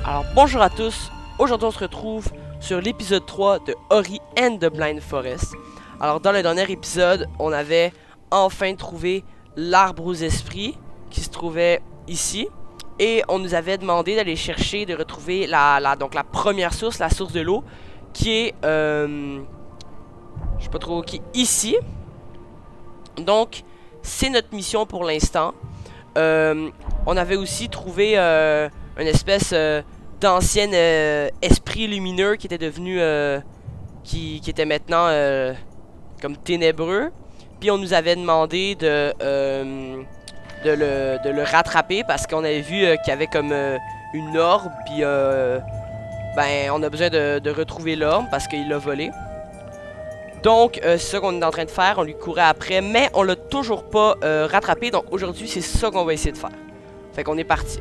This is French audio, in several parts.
Alors bonjour à tous, aujourd'hui on se retrouve sur l'épisode 3 de Ori and the Blind Forest. Alors dans le dernier épisode, on avait enfin trouvé l'arbre aux esprits qui se trouvait ici. Et on nous avait demandé d'aller chercher, de retrouver donc la première source, la source de l'eau, qui est, je sais pas trop, qui est ici. Donc c'est notre mission pour l'instant. On avait aussi trouvé une espèce d'ancien esprit lumineux qui était devenu qui était maintenant comme ténébreux. Puis on nous avait demandé de le rattraper parce qu'on avait vu qu'il y avait comme une orbe. Puis ben on a besoin de retrouver l'orbe parce qu'il l'a volé. Donc c'est ça qu'on est en train de faire, on lui courait après, mais on l'a toujours pas rattrapé. Donc aujourd'hui c'est ça qu'on va essayer de faire. Fait qu'on est parti.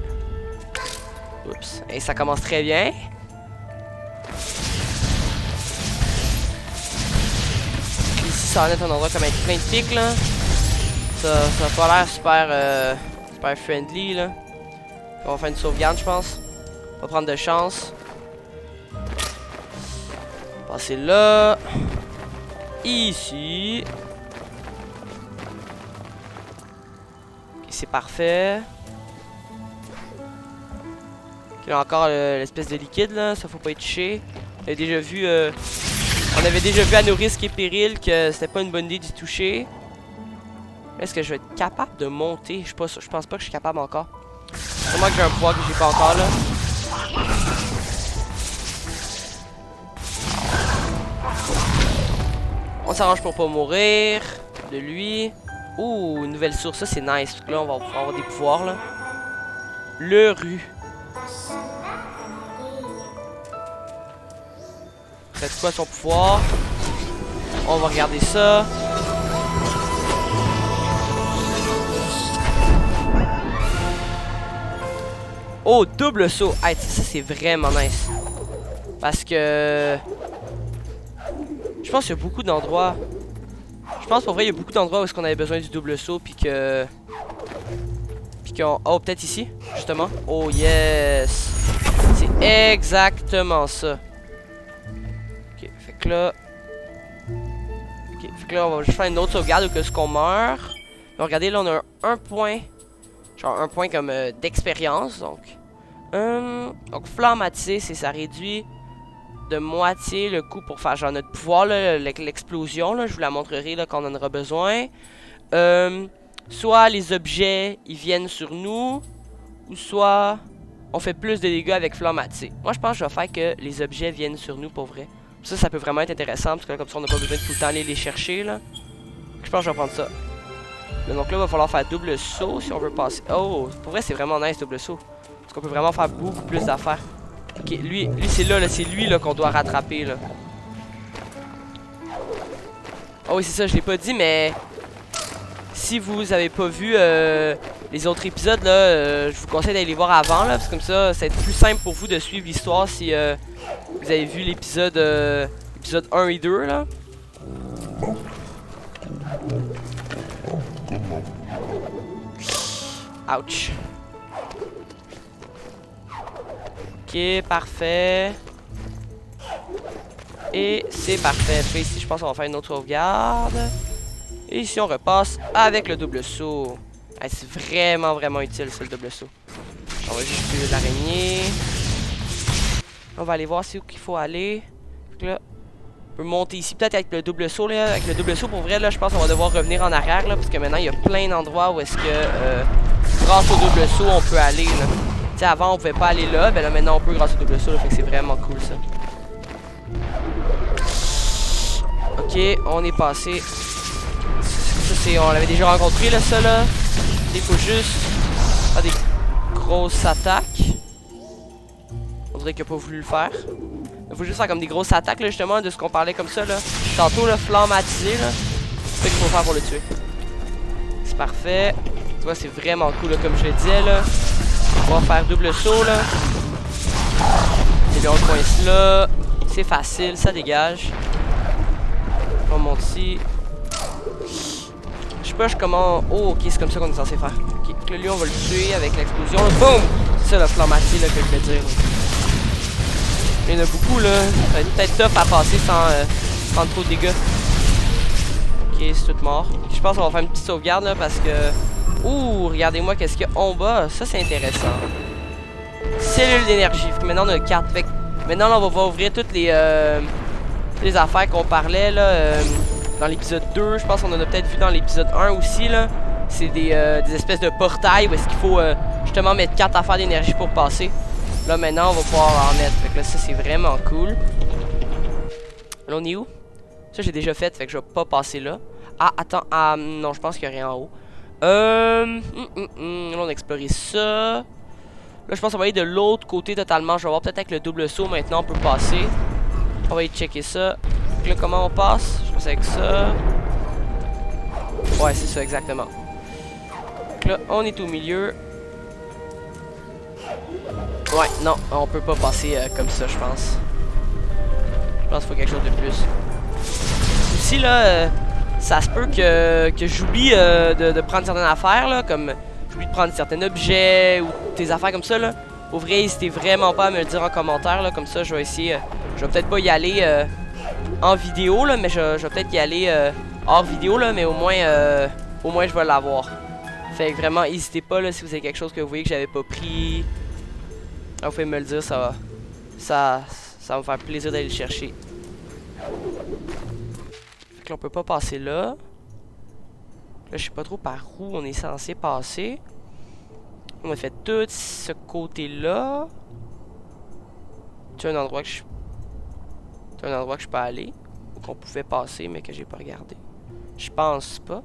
Oups, et ça commence très bien. Ici ça va être un endroit comme avec plein de pics là. Ça a pas l'air super, super friendly là. On va faire une sauvegarde je pense. On va prendre de chance. Passer là. Ici. Ok, c'est parfait. Ok, là encore l'espèce de liquide là, ça faut pas y toucher. On avait déjà vu à nos risques et périls que c'était pas une bonne idée d'y toucher. Est-ce que je vais être capable de monter? Je pense pas que je suis capable encore. Sûrement que j'ai un pouvoir que j'ai pas encore là. On s'arrange pour pas mourir de lui. Ouh, une nouvelle source, ça c'est nice. Donc là, on va pouvoir avoir des pouvoirs là. Le rue. C'est quoi son pouvoir? On va regarder ça. Oh, double saut. Hey, ça c'est vraiment nice. Parce que je pense qu'il y a beaucoup d'endroits. Je pense pour vrai il y a beaucoup d'endroits où est-ce qu'on avait besoin du double saut puis que oh peut-être ici justement. Oh yes. C'est exactement ça. Ok, fait que là. Ok, fait que là on va juste faire une autre sauvegarde ou que ce qu'on meurt. Donc regardez là on a un point. Genre un point comme d'expérience donc. Donc flammatisé, c'est ça réduit de moitié le coup pour faire genre notre pouvoir l'explosion là, je vous la montrerai là quand on en aura besoin. Soit les objets ils viennent sur nous ou soit on fait plus de dégâts avec flammatisé. Moi je pense que je vais faire que les objets viennent sur nous pour vrai. Ça peut vraiment être intéressant parce que là, comme ça on n'a pas besoin de tout le temps aller les chercher là. Je pense que je vais prendre ça. Là, donc là il va falloir faire double saut si on veut passer. Oh, pour vrai c'est vraiment nice double saut. Parce qu'on peut vraiment faire beaucoup plus d'affaires. Ok, lui c'est là, c'est lui là qu'on doit rattraper là. Oh oui c'est ça, je l'ai pas dit mais si vous avez pas vu les autres épisodes là, je vous conseille d'aller les voir avant là, parce que comme ça va être plus simple pour vous de suivre l'histoire si vous avez vu l'épisode épisode 1 et 2 là. Ouch. Ok, parfait. Et c'est parfait. Puis ici, je pense qu'on va faire une autre sauvegarde. Et ici, on repasse avec le double saut. Hey, c'est vraiment utile, ça, le double saut. On va juste tuer l'araignée. On va aller voir c'est où qu'il faut aller. Donc là, on peut monter ici, peut-être avec le double saut. Là. Avec le double saut, pour vrai, là, je pense qu'on va devoir revenir en arrière. Là, parce que maintenant, il y a plein d'endroits où est-ce que, grâce au double saut, on peut aller. Là. T'sais, avant on pouvait pas aller là, ben là maintenant on peut grâce au double saut, là, fait que c'est vraiment cool ça. Ok, on est passé. Ça c'est, on l'avait déjà rencontré là ça là. Il faut juste faire des grosses attaques. On dirait qu'il a pas voulu le faire. Il faut juste faire comme des grosses attaques là justement de ce qu'on parlait comme ça là. Tantôt le flammatisé là. C'est ce qu'il faut faire pour le tuer. C'est parfait. Tu vois c'est vraiment cool là, comme je le disais là. On va faire double saut là. Et là on coince là. C'est facile, ça dégage. On monte ici. Je sais pas comment. Oh ok c'est comme ça qu'on est censé faire. Ok, donc là lui on va le tuer avec l'explosion. Boum! C'est ça le flammatier là, que je voulais dire. Il y en a beaucoup là. Ça va être peut-être tough à passer sans prendre trop de dégâts. Ok, c'est tout mort. Je pense qu'on va faire une petite sauvegarde là parce que. Ouh, regardez-moi qu'est-ce qu'il y a en bas. Ça c'est intéressant. Cellule d'énergie. Maintenant on a 4. Fait que maintenant là, on va pouvoir ouvrir toutes les affaires qu'on parlait là. Dans l'épisode 2, je pense qu'on en a peut-être vu dans l'épisode 1 aussi là. C'est des espèces de portails où est-ce qu'il faut justement mettre 4 affaires d'énergie pour passer. Là maintenant on va pouvoir en mettre. Fait que là ça c'est vraiment cool. Là on est où? Ça j'ai déjà fait, fait que je vais pas passer là. Ah attends, ah non je pense qu'il y a rien en haut. Là on a exploré ça. Là je pense qu'on va aller de l'autre côté totalement. Je vais voir peut-être avec le double saut maintenant on peut passer. On va aller checker ça. Donc là comment on passe? Je pense avec ça. Ouais c'est ça exactement. Donc là on est au milieu. Ouais non on peut pas passer comme ça je pense. Je pense qu'il faut quelque chose de plus. Aussi là ça se peut que j'oublie de prendre certaines affaires là. Comme j'oublie de prendre certains objets ou des affaires comme ça là. Au vrai n'hésitez vraiment pas à me le dire en commentaire là. Comme ça je vais essayer. Je vais peut-être pas y aller en vidéo là, mais je vais peut-être y aller hors vidéo là, mais au moins je vais l'avoir. Fait que vraiment n'hésitez pas là si vous avez quelque chose que vous voyez que j'avais pas pris. Là, vous pouvez me le dire, ça va me faire plaisir d'aller le chercher. Fait que là, on peut pas passer là. Là je sais pas trop par où on est censé passer. On a fait tout ce côté là. Tu as un endroit que je peux aller, ou qu'on pouvait passer, mais que j'ai pas regardé. Je pense pas.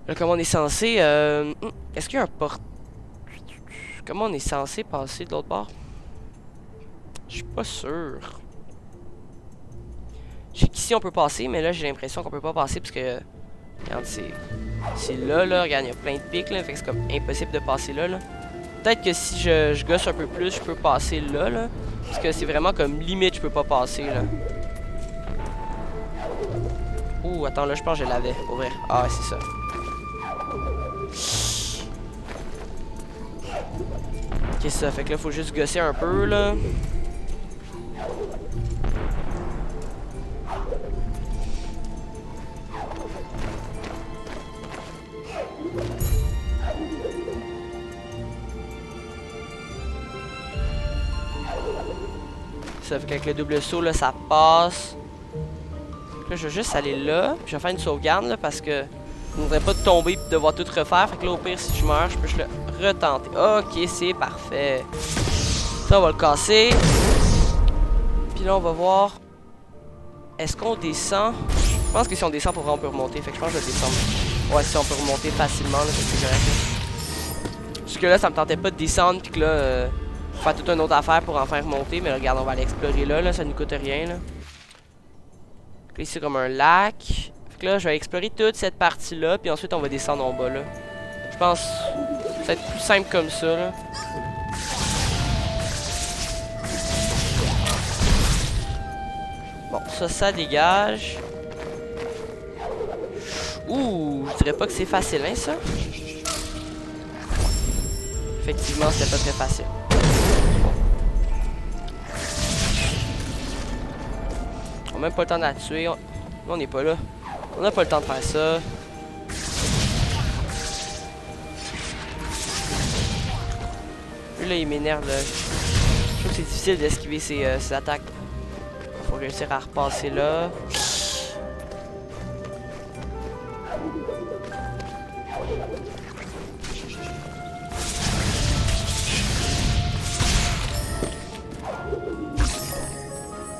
Là, comment on est censé... Est-ce qu'il y a un port... Comment on est censé passer de l'autre bord? Je suis pas sûr. Je sais qu'ici on peut passer, mais là j'ai l'impression qu'on peut pas passer parce que... Regarde, c'est là, regarde, il y a plein de pics là, fait que c'est comme impossible de passer là. Peut-être que si je gosse un peu plus, je peux passer là. Parce que c'est vraiment comme limite, je peux pas passer là. Ouh, attends, là je pense que je l'avais, ouvrir. Ah ouais, c'est ça. Ok, ça fait que là, faut juste gosser un peu là. Ça fait qu'avec le double saut là, ça passe. Là, je vais juste aller là. Puis je vais faire une sauvegarde là parce que je ne voudrais pas tomber et devoir tout refaire. Fait que là, au pire, si je meurs, je peux juste le retenter. Ok, c'est parfait. Ça, on va le casser. Puis là, on va voir. Est-ce qu'on descend? Je pense que si on descend, pour vrai, on peut remonter. Fait que je pense que je vais descendre. Ouais, si on peut remonter facilement, là, c'est correct. Jusque là, ça me tentait pas de descendre. Puis que là, faire toute une autre affaire pour enfin remonter. Mais regarde, on va aller explorer là. Ça ne nous coûte rien. Là. Donc, là, ici, comme un lac. Fait que là, je vais explorer toute cette partie-là. Puis ensuite, on va descendre en bas. Là. Je pense que ça va être plus simple comme ça. Là. Bon, ça dégage. Ouh, je dirais pas que c'est facile, hein, ça? Effectivement, c'était pas très facile. On n'a même pas le temps de la tuer. On n'est pas là. On n'a pas le temps de faire ça. Lui, là, il m'énerve, là. Je trouve que c'est difficile d'esquiver ses attaques. Faut réussir à repasser là.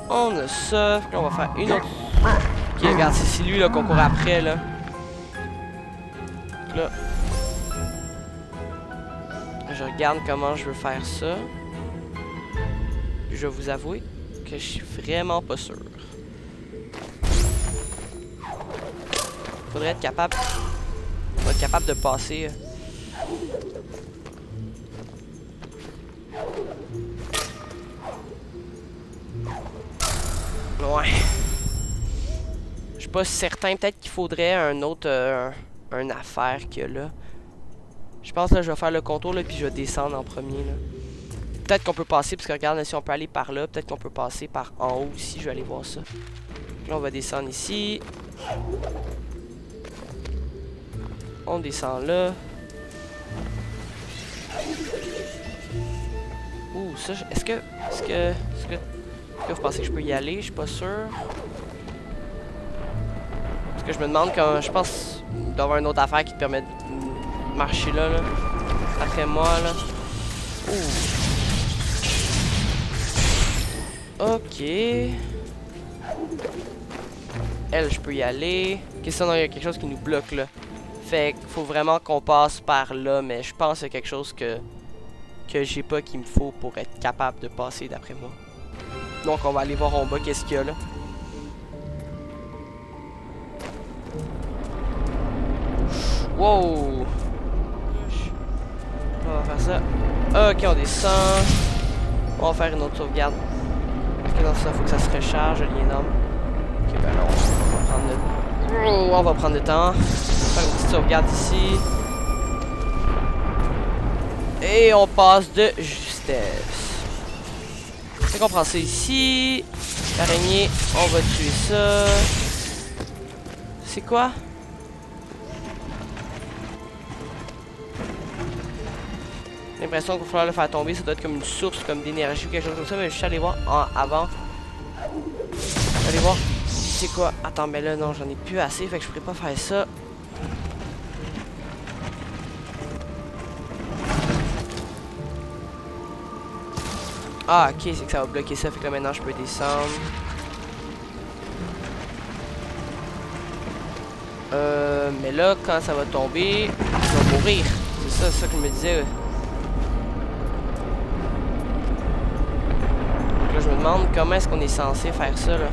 On a ça. Là, on va faire une autre. Ok, regarde, c'est lui là qu'on court après là. Donc là. Je regarde comment je veux faire ça. Je vais vous avouer que je suis vraiment pas sûr. Faudrait être capable. On va être capable de passer. Ouais. Je suis pas certain. Peut-être qu'il faudrait un autre. Une affaire qu'il y a là. Je pense là, je vais faire le contour là, puis je vais descendre en premier là. Peut-être qu'on peut passer, parce que regarde, si on peut aller par là, peut-être qu'on peut passer par en haut aussi, je vais aller voir ça. Là, on va descendre ici. On descend là. Ouh, ça, est-ce que vous pensez que je peux y aller? Je suis pas sûr. Parce que je me demande quand, je pense, il doit y avoir une autre affaire qui te permet de marcher là. Après moi, là. Ouh. Ok. Elle, je peux y aller. Ok, ça, non, il y a quelque chose qui nous bloque là. Fait qu'il faut vraiment qu'on passe par là, mais je pense qu'il y a quelque chose que j'ai pas qu'il me faut pour être capable de passer d'après moi. Donc on va aller voir en bas qu'est-ce qu'il y a là. Wow! On va faire ça. Ok, on descend. On va faire une autre sauvegarde. Ok, dans ça, faut que ça se recharge, l'énorme. Ok, ben là, on va prendre le... Oh, on va prendre le temps. Faire une petite sauvegarde ici. Et on passe de justesse. Fait qu'on prend ça ici. L'araignée, on va tuer ça. C'est quoi? J'ai l'impression qu'il va falloir le faire tomber. Ça doit être comme une source comme d'énergie ou quelque chose comme ça. Mais je suis allé voir avant. Allez voir. C'est quoi? Attends, mais là, non, j'en ai plus assez. Fait que je pourrais pas faire ça. Ah, ok, c'est que ça va bloquer ça. Fait que là, maintenant, je peux descendre. Mais là, quand ça va tomber, je vais mourir. C'est ça que je me disais. Donc là, je me demande comment est-ce qu'on est censé faire ça, là.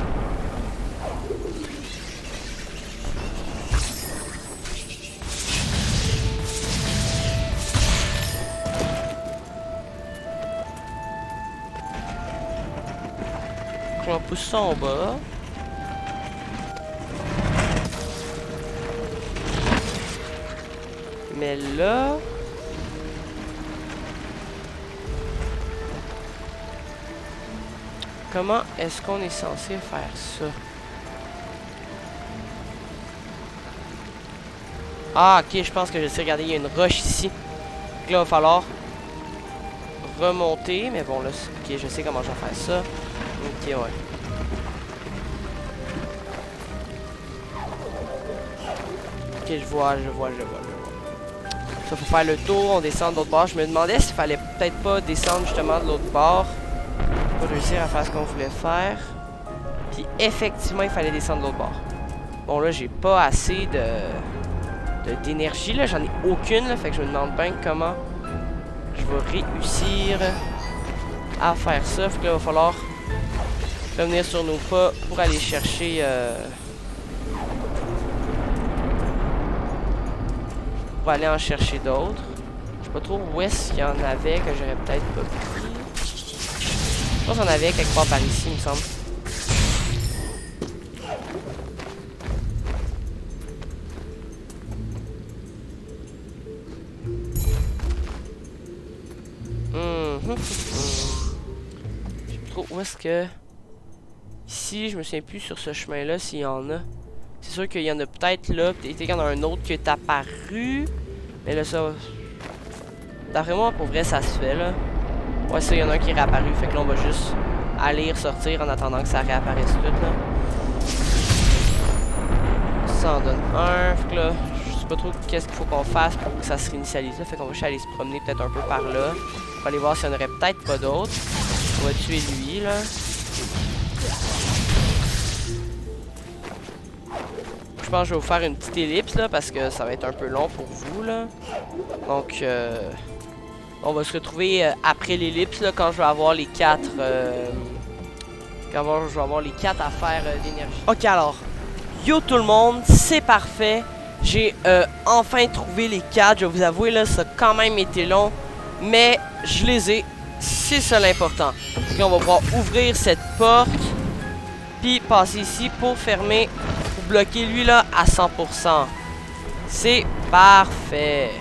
On pousse ça en bas. Mais là... Comment est-ce qu'on est censé faire ça? Ah, ok, je pense que je sais. Regardez, il y a une roche ici. Donc là, il va falloir remonter. Mais bon, là, ok, je sais comment je vais faire ça. Ok, ouais. Ok, je vois. Ça, faut faire le tour, on descend de l'autre bord. Je me demandais s'il fallait peut-être pas descendre justement de l'autre bord. Pour réussir à faire ce qu'on voulait faire. Puis effectivement, il fallait descendre de l'autre bord. Bon, là, j'ai pas assez d'énergie, là. J'en ai aucune, là. Fait que je me demande bien comment je vais réussir à faire ça. Fait que là, il va falloir revenir sur nos pas pour aller chercher... pour aller en chercher d'autres. Je sais pas trop où est-ce qu'il y en avait que j'aurais peut-être pas pris. Je pense qu'il y en avait quelque part par ici, il me semble. Je sais pas trop où est-ce que... Ici, je me souviens plus sur ce chemin-là s'il y en a. C'est sûr qu'il y en a peut-être là. Peut-être qu'il y en a un autre qui est apparu. Mais là, ça... D'après moi, pour vrai, ça se fait, là. Ouais, ça, il y en a un qui est réapparu. Fait que là, on va juste aller ressortir en attendant que ça réapparaisse tout, là. Ça en donne un. Fait que là, je sais pas trop qu'est-ce qu'il faut qu'on fasse pour que ça se réinitialise, là. Fait qu'on va juste aller se promener peut-être un peu par là. On va aller voir s'il y en aurait peut-être pas d'autres. On va tuer lui, là. Je pense que je vais vous faire une petite ellipse là parce que ça va être un peu long pour vous là. Donc on va se retrouver après l'ellipse là quand je vais avoir les 4 quand je vais avoir les 4 affaires d'énergie. Ok, alors yo tout le monde, c'est parfait. J'ai enfin trouvé les 4. Je vais vous avouer là, ça a quand même été long, mais je les ai. C'est ça l'important. Donc là, on va pouvoir ouvrir cette porte puis passer ici pour fermer. Bloquer lui là à 100%. C'est parfait.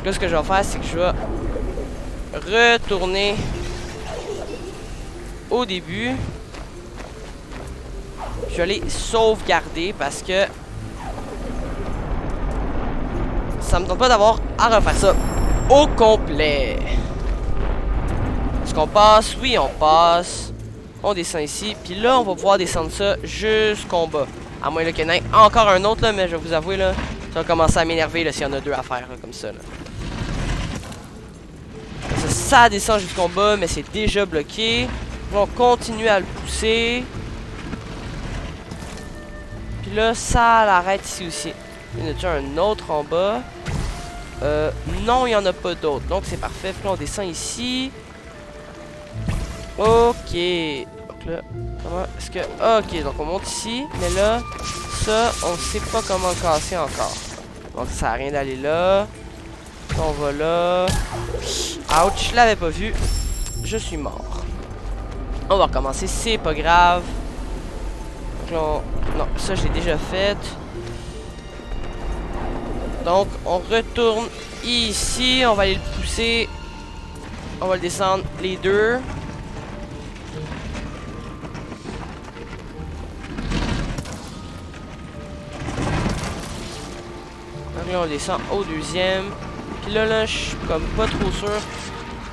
Là, ce que je vais faire, c'est que je vais retourner au début. Je vais aller sauvegarder parce que ça me tente pas d'avoir à refaire ça au complet. Est-ce qu'on passe? Oui, on passe. On descend ici. Puis là, on va pouvoir descendre ça jusqu'en bas. À moins qu'il y en ait encore un autre, là, mais je vais vous avouer, là, ça va commencer à m'énerver s'il y en a deux à faire, là, comme ça. Là. Ça descend jusqu'en bas, mais c'est déjà bloqué. On va continuer à le pousser. Puis là, ça l'arrête ici aussi. Il y en a-tu un autre en bas? Non, il n'y en a pas d'autres. Donc, c'est parfait. Puis là, on descend ici. Ok. Donc là, comment est-ce que... Ok, donc on monte ici. Mais là, ça, on ne sait pas comment le casser encore. Donc, ça sert à rien d'aller là. On va là. Ouch, je l'avais pas vu. Je suis mort. On va recommencer, c'est pas grave. Donc là, non, ça, je l'ai déjà fait. Donc, on retourne ici. On va aller le pousser. On va le descendre les deux. Donc là, on descend au deuxième. Puis là, je suis comme pas trop sûr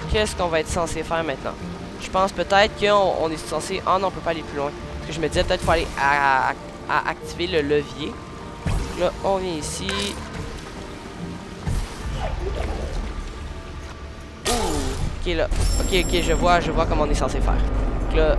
qu'est-ce qu'on va être censé faire maintenant. Je pense peut-être qu'on est censé... Ah non, on peut pas aller plus loin. Parce que je me disais peut-être qu'il faut aller à activer le levier. Là, on vient ici. Ouh, ok là. Ok, je vois comment on est censé faire. Donc là,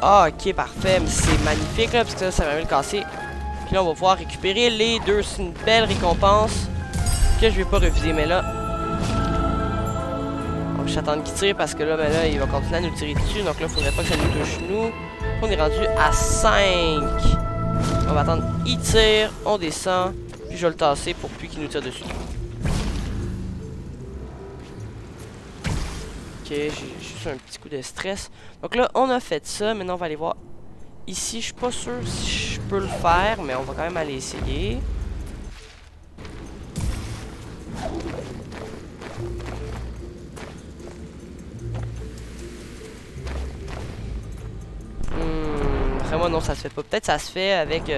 ah, ok, parfait. C'est magnifique, là, parce que ça va me le casser. Puis là, on va pouvoir récupérer les deux. C'est une belle récompense que je vais pas refuser, mais là... Donc, j'attends qu'il tire parce que là, ben là, il va continuer à nous tirer dessus. Donc là, faudrait pas que ça nous touche, nous. On est rendu à 5. On va attendre, il tire, on descend. Puis je vais le tasser pour plus qu'il nous tire dessus. Ok, j'ai juste un petit coup de stress. Donc là, on a fait ça. Maintenant, on va aller voir ici. Je suis pas sûr si je peux le faire, mais on va quand même aller essayer. Vraiment, non, ça se fait pas. Peut-être ça se fait avec...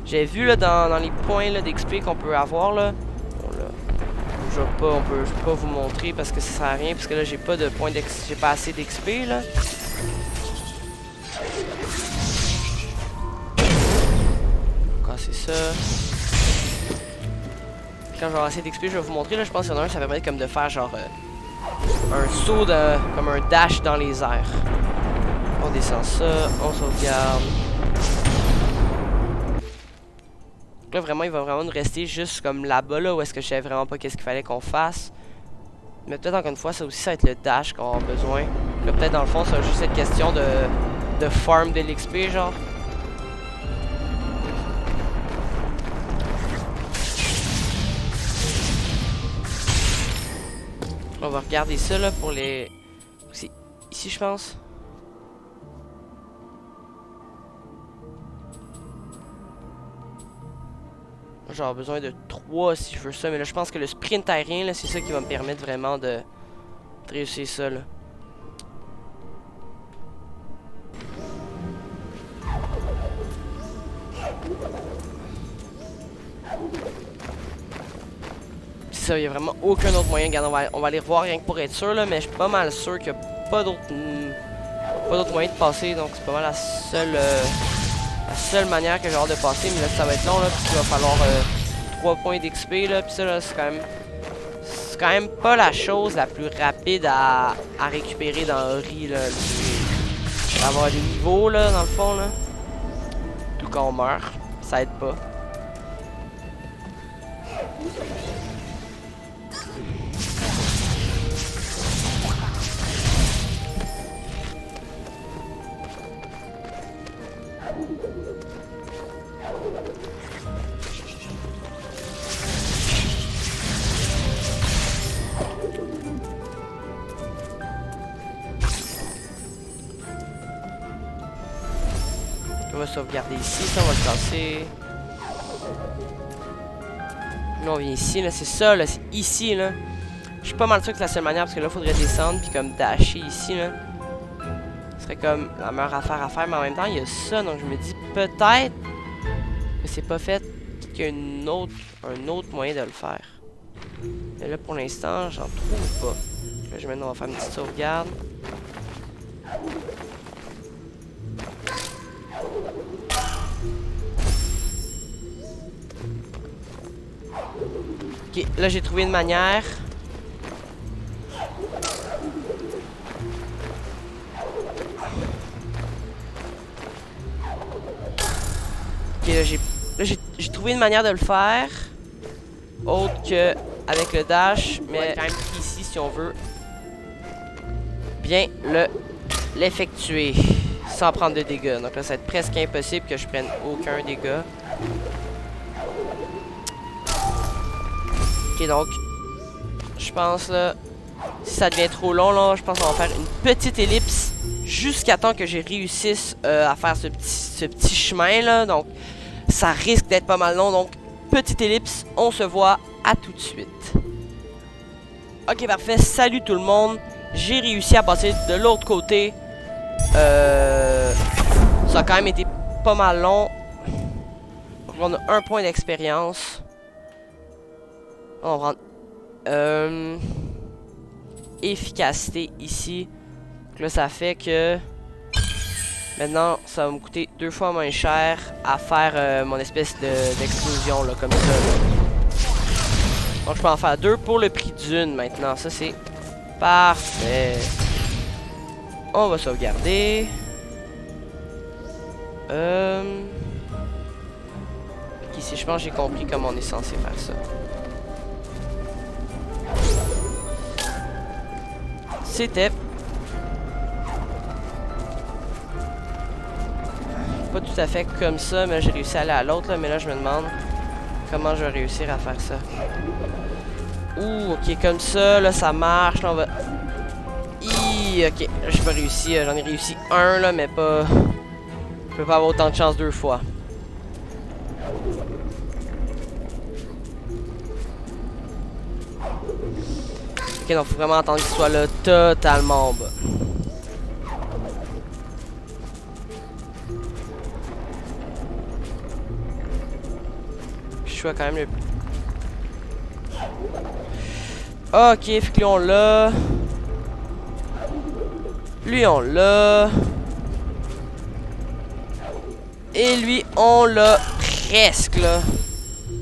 J'ai vu là dans les points d'XP qu'on peut avoir là. Bon, là. Je peux pas vous montrer parce que ça sert à rien. Parce que là, j'ai pas de points d'XP. J'ai pas assez d'XP là. C'est ça. Quand je vais avoir assez d'XP, je vais vous montrer. Là, je pense qu'il y en a un, ça permet comme de faire genre un saut comme un dash dans les airs. On descend ça, on sauvegarde. Donc là, vraiment, il va vraiment nous rester juste comme là-bas, là, où est-ce que je savais vraiment pas qu'est-ce qu'il fallait qu'on fasse. Mais peut-être encore une fois, ça aussi, ça va être le dash qu'on a besoin. Là, peut-être dans le fond, ça va juste être question de farm de l'XP, genre. On va regarder ça là pour les... C'est ici je pense. J'aurai besoin de 3 si je veux ça. Mais là je pense que le sprint aérien là c'est ça qui va me permettre vraiment de réussir ça là. Ça, il n'y a vraiment aucun autre moyen. Regarde, on va aller revoir rien que pour être sûr, là, mais je suis pas mal sûr qu'il n'y a pas pas d'autre moyen de passer, donc c'est pas mal la seule manière que j'ai hâte de passer. Mais là, ça va être long, là, puisqu'il va falloir 3 points d'XP, là. Puis ça, là, c'est quand même pas la chose la plus rapide à récupérer dans Ori, là. D'avoir des niveaux, là, dans le fond, là. Tout quand on meurt, ça aide pas. On va sauvegarder ici, ça on va le casser. Là on vient ici, là c'est ça, là c'est ici là. Je suis pas mal sûr que c'est la seule manière parce que là faudrait descendre puis comme dasher ici là. Ce serait comme la meilleure affaire à faire, mais en même temps il y a ça, donc je me dis peut-être que c'est pas fait, qu'il y a un autre moyen de le faire. Mais là pour l'instant j'en trouve pas. Là je vais maintenant on va faire une petite sauvegarde. Ok, là j'ai trouvé une manière. Ok, là j'ai trouvé une manière de le faire. Autre que avec le dash, mais quand même ici si on veut bien l'effectuer sans prendre de dégâts. Donc là ça va être presque impossible que je prenne aucun dégât. Ok, donc je pense là, si ça devient trop long là, je pense qu'on va faire une petite ellipse jusqu'à temps que je réussisse à faire ce petit chemin là. Donc ça risque d'être pas mal long, donc petite ellipse, on se voit à tout de suite. Ok parfait, salut tout le monde, j'ai réussi à passer de l'autre côté. Ça a quand même été pas mal long. Donc on a 1 point d'expérience. On va prendre efficacité ici. Donc là ça fait que maintenant ça va me coûter 2 fois moins cher à faire mon espèce d'explosion là comme ça là. Donc je peux en faire 2 pour le prix d'une maintenant. Ça c'est parfait. On va sauvegarder. Ici je pense que j'ai compris comment on est censé faire ça. C'était pas tout à fait comme ça, mais j'ai réussi à aller à l'autre, mais là je me demande comment je vais réussir à faire ça. Ouh, ok, comme ça, là ça marche, là on va... ok, j'ai pas réussi, j'en ai réussi un là, mais pas... Je peux pas avoir autant de chance 2 fois. Ok, donc faut vraiment attendre qu'il soit là totalement en bas. Je suis quand même le... Ok, fait que lui on l'a. Lui on l'a. Et lui on l'a presque là.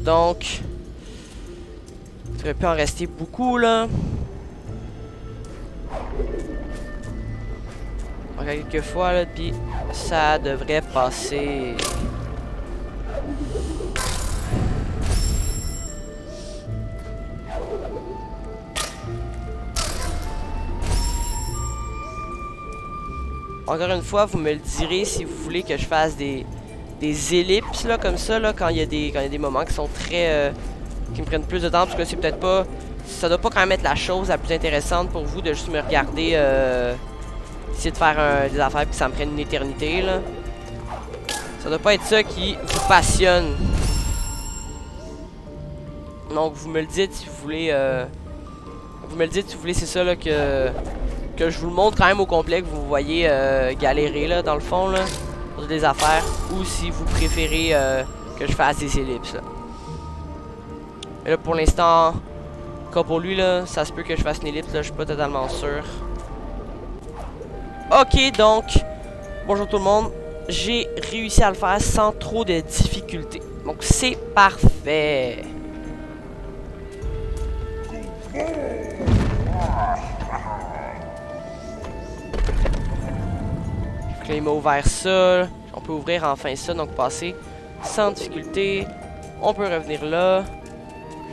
Donc... il aurait pu en rester beaucoup là. Encore quelques fois là, puis ça devrait passer. Encore une fois, vous me le direz si vous voulez que je fasse des ellipses là, comme ça là, quand il y a des moments qui sont très qui me prennent plus de temps, parce que c'est peut-être pas, ça doit pas quand même être la chose la plus intéressante pour vous de juste me regarder essayer de faire des affaires puis ça me prenne une éternité là. Ça doit pas être ça qui vous passionne. Donc vous me le dites si vous voulez vous me le dites si vous voulez, c'est ça là que je vous le montre quand même au complet, que vous voyez galérer là dans le fond là pour des affaires, ou si vous préférez que je fasse des ellipses là. Et là pour l'instant, comme pour lui là, ça se peut que je fasse une ellipse là, je suis pas totalement sûr. Ok, donc, bonjour tout le monde. J'ai réussi à le faire sans trop de difficultés. Donc, c'est parfait. Là, il m'a ouvert ça. On peut ouvrir enfin ça, donc passer sans difficulté. On peut revenir là.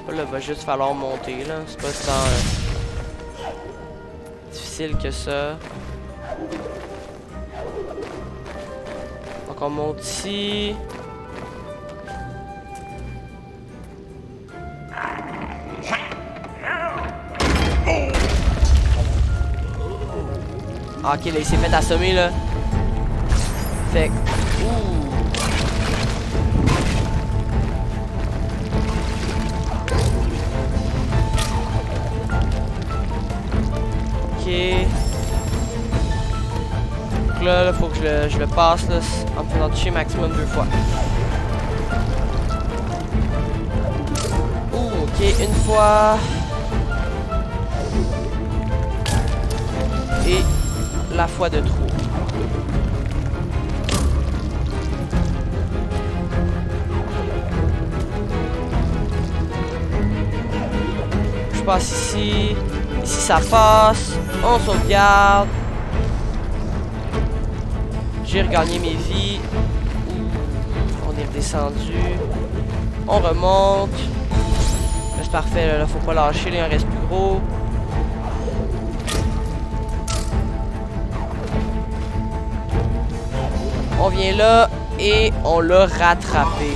Là, il va juste falloir monter, là. C'est pas tant difficile que ça. Donc, on monte ici. Ah, ok, là, il s'est fait assommer, là. Fait que... Ouh. Ok. Donc là, faut que je le passe, là, en me faisant toucher maximum 2 fois. Ouh, ok, une fois. Et la fois de trop. Je passe ici. Ici ça passe. On sauvegarde. J'ai regagné mes vies. On est redescendu. On remonte. C'est parfait, là, faut pas lâcher, là, il en reste plus gros. On vient là et on l'a rattrapé.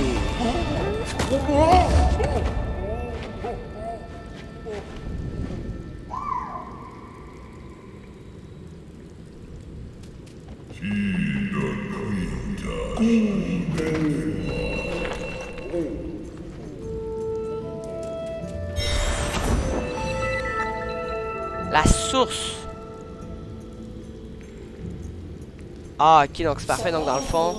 La source. Ah, ok, donc c'est parfait. Donc, dans le fond...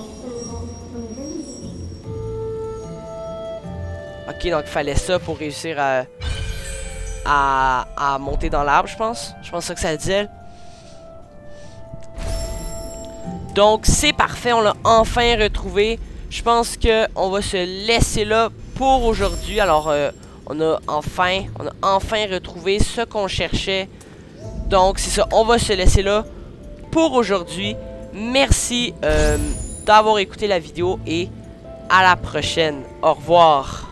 Ok, donc il fallait ça pour réussir à monter dans l'arbre, je pense. Je pense que ça disait. Donc, c'est parfait. On l'a enfin retrouvé. Je pense qu'on va se laisser là pour aujourd'hui. Alors, on a enfin retrouvé ce qu'on cherchait. Donc, c'est ça. On va se laisser là pour aujourd'hui. Merci d'avoir écouté la vidéo et à la prochaine. Au revoir.